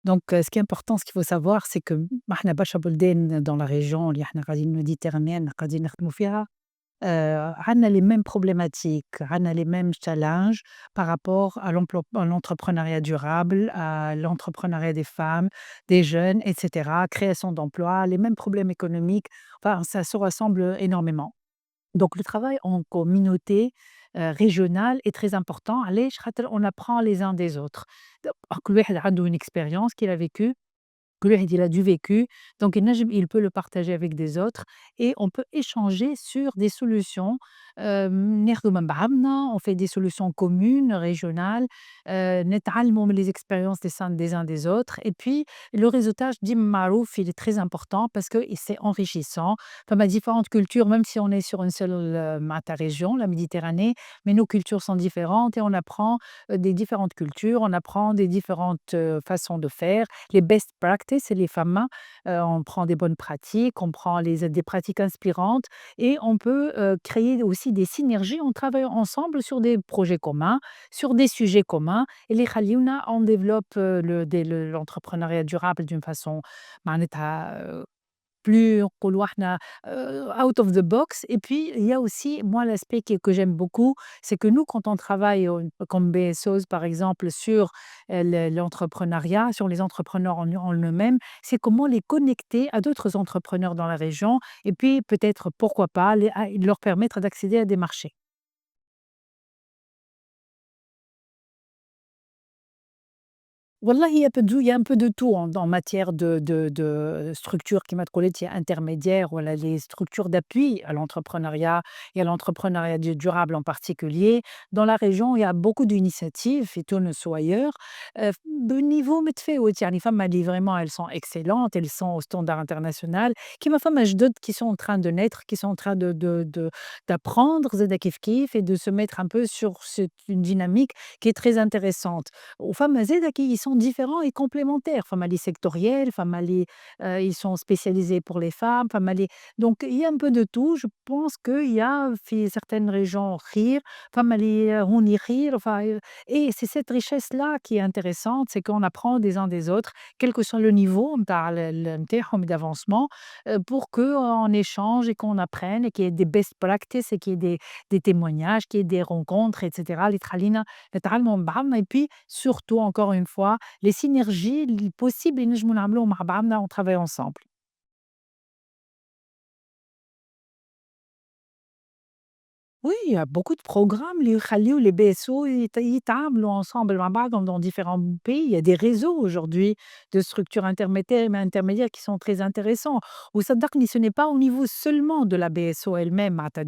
Donc ce qui est important, ce qu'il faut savoir, c'est que إحنا برشا بلدان dans la région اللي إحنا قاعدين méditerranéenne قاعدين نخدموا فيها. عندنا les mêmes problématiques, عندنا les mêmes challenges par rapport à l'entrepreneuriat durable, à l'entrepreneuriat des femmes, des jeunes et cetera, création d'emplois, les mêmes problèmes économiques, enfin ça se ressemble énormément. Donc le travail en communauté, régionale est très important. علاش؟ خاطر on apprend les uns des autres. كل واحد عنده une expérience qu'il a vécue. Lui, il a du vécu, donc il peut le partager avec des autres et on peut échanger sur des solutions. ناخدوا من بعضنا, on fait des solutions communes, régionales, نتعلموا من les expériences des uns des autres et puis le réseautage ديما معروف, il est très important parce que c'est enrichissant. Comme à différentes cultures, même si on est sur une seule معناتها région, la Méditerranée, mais nos cultures sont différentes et on apprend des différentes cultures, on apprend des différentes façons de faire, les best practices, c'est les FAMA. On prend des bonnes pratiques, on prend des pratiques inspirantes et on peut créer aussi des synergies. On travaille ensemble sur des projets communs, sur des sujets communs. Et les Khaliouna, on développe l'entrepreneuriat durable d'une façon معناتها plus نقولوا إحنا out of the box. Et puis, il y a aussi, moi, l'aspect que j'aime beaucoup, c'est que nous, quand on travaille comme BSOs, par exemple, sur l'entrepreneuriat, sur les entrepreneurs en eux-mêmes, c'est comment les connecter à d'autres entrepreneurs dans la région et puis peut-être, pourquoi pas, leur permettre d'accéder à des marchés. Wallah, il y a un peu de tout en matière de structures qui مدخولات intermédiaires, voilà, les structures d'appui à l'entrepreneuriat et à l'entrepreneuriat durable en particulier. Dans la région, il y a beaucoup d'initiatives, في تونس ou ailleurs, بنيفو متفاوت. يعني فما اللي vraiment elles sont excellentes, elles sont au standard international. كيما فما جدد qui sont en train de naître, qui sont en train d'apprendre زادا كيف كيف et de se mettre un peu sur une dynamique qui est très intéressante. وفما زادا ils sont différents et complémentaires. فما les sectoriels, فما les ils sont spécialisés pour les femmes, فما les donc il y a un peu de tout. Je pense qu'il y a في certaines régions خير, فما اللي هوني خير, enfin, et c'est cette richesse-là qui est intéressante, c'est qu'on apprend des uns des autres, quel que soit le niveau نتاع نتاعهم d'avancement, pour qu'on échange et qu'on apprenne et qu'il y ait des best practices et qu'il y ait des témoignages, qu'il y ait des rencontres et cetera اللي تخلّينا نتعلموا من بعضنا et puis surtout encore une fois, les synergies possibles اللي نجموا نعملوهم مع بعضنا on travaille ensemble. Oui, il y a beaucoup de programmes اللي يخلّيوا les BSO يتعاملوا ensemble مع بعضهم dans différents pays. Il y a des réseaux aujourd'hui de structures intermédiaires qui sont très intéressants. وصدّقني ce n'est pas au niveau seulement de la BSO elle-même معناتها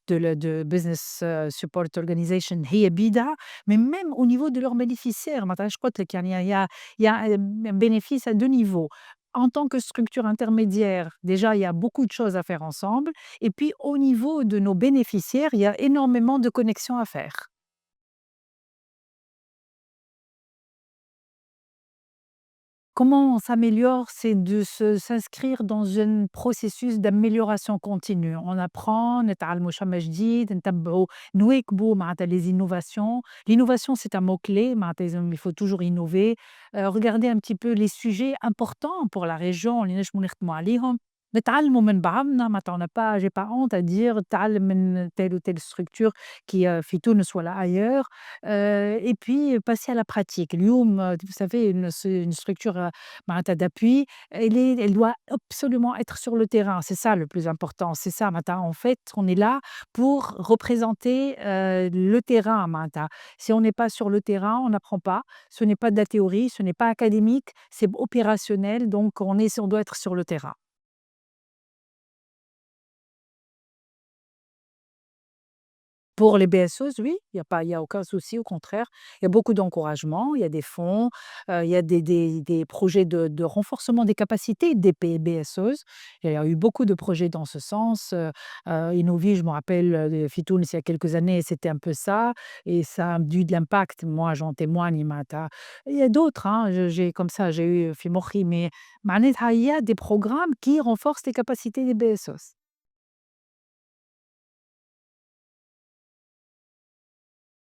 de Business Support Organization هي بيدها, mais même au niveau de leurs bénéficiaires. معناتها اش قُلت لك, يعني il y a un bénéfice à 2 niveaux. En tant que structure intermédiaire, déjà, il y a beaucoup de choses à faire ensemble et puis au niveau de nos bénéficiaires, il y a énormément de connexions à faire. Comment on s'améliore? C'est de s'inscrire dans un processus d'amélioration continue. On apprend, نتعلموا شي جديد, نتبعوا, نواكبوا معناتها les innovations. L'innovation, c'est un mot-clé, معناتها il faut toujours innover. Regarder un petit peu les sujets importants pour la région اللي نجموا نخدموا عليهم. نتعلموا من بعضنا, معناتها on n'a pas j'ai pas honte à dire نتعلم من telle ou telle structure qui في تونس ولا ailleurs. Et puis passer à la pratique. اليوم, vous savez, une structure معناتها d'appui, elle doit absolument être sur le terrain. C'est ça le plus important. C'est ça معناتها en fait, on est là pour représenter, le terrain معناتها. Si on n'est pas sur le terrain, on n'apprend pas. Ce n'est pas de la théorie, ce n'est pas académique, c'est opérationnel, donc on doit être sur le terrain. Pour les BSOs, oui, il y a aucun souci, au contraire. Il y a beaucoup d'encouragement, il y a des fonds, il y a des projets de renforcement des capacités des BSOs. Il y a eu beaucoup de projets dans ce sens. Innovi, je me rappelle, Fitounes, il y a quelques années, c'était un peu ça et ça a eu de l'impact. Moi, j'en témoigne, معناتها. Il y a d'autres, hein, j'ai comme ça, j'ai eu في مخي, mais معناتها il y a des programmes qui renforcent les capacités des BSOs.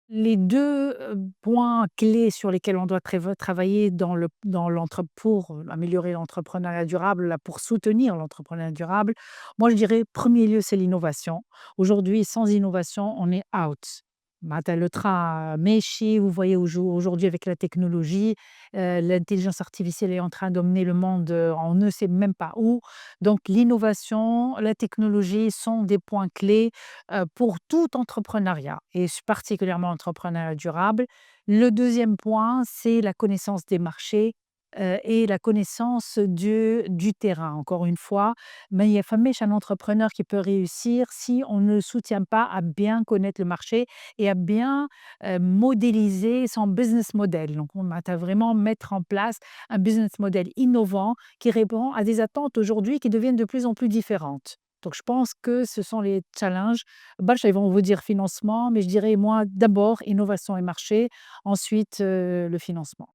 Les 2 points clés sur lesquels on doit travailler pour améliorer l'entrepreneuriat durable, là, pour soutenir l'entrepreneuriat durable, moi je dirais premier lieu, c'est l'innovation. Aujourd'hui, sans innovation, on est out. معناتها le train ماشي, vous voyez aujourd'hui avec la technologie, l'intelligence artificielle est en train d'emmener le monde, on ne sait même pas où. Donc l'innovation, la technologie sont des points clés pour tout entrepreneuriat et particulièrement l'entrepreneuriat durable. Le deuxième point, c'est la connaissance des marchés et la connaissance du terrain. Encore une fois, mais il y a فماش un entrepreneur qui peut réussir si on ne le soutient pas à bien connaître le marché et à bien modéliser son business model. Donc, on va vraiment mettre en place un business model innovant qui répond à des attentes aujourd'hui qui deviennent de plus en plus différentes. Donc, je pense que ce sont les challenges. Ils vont vous dire financement, mais je dirais moi d'abord innovation et marché, ensuite le financement.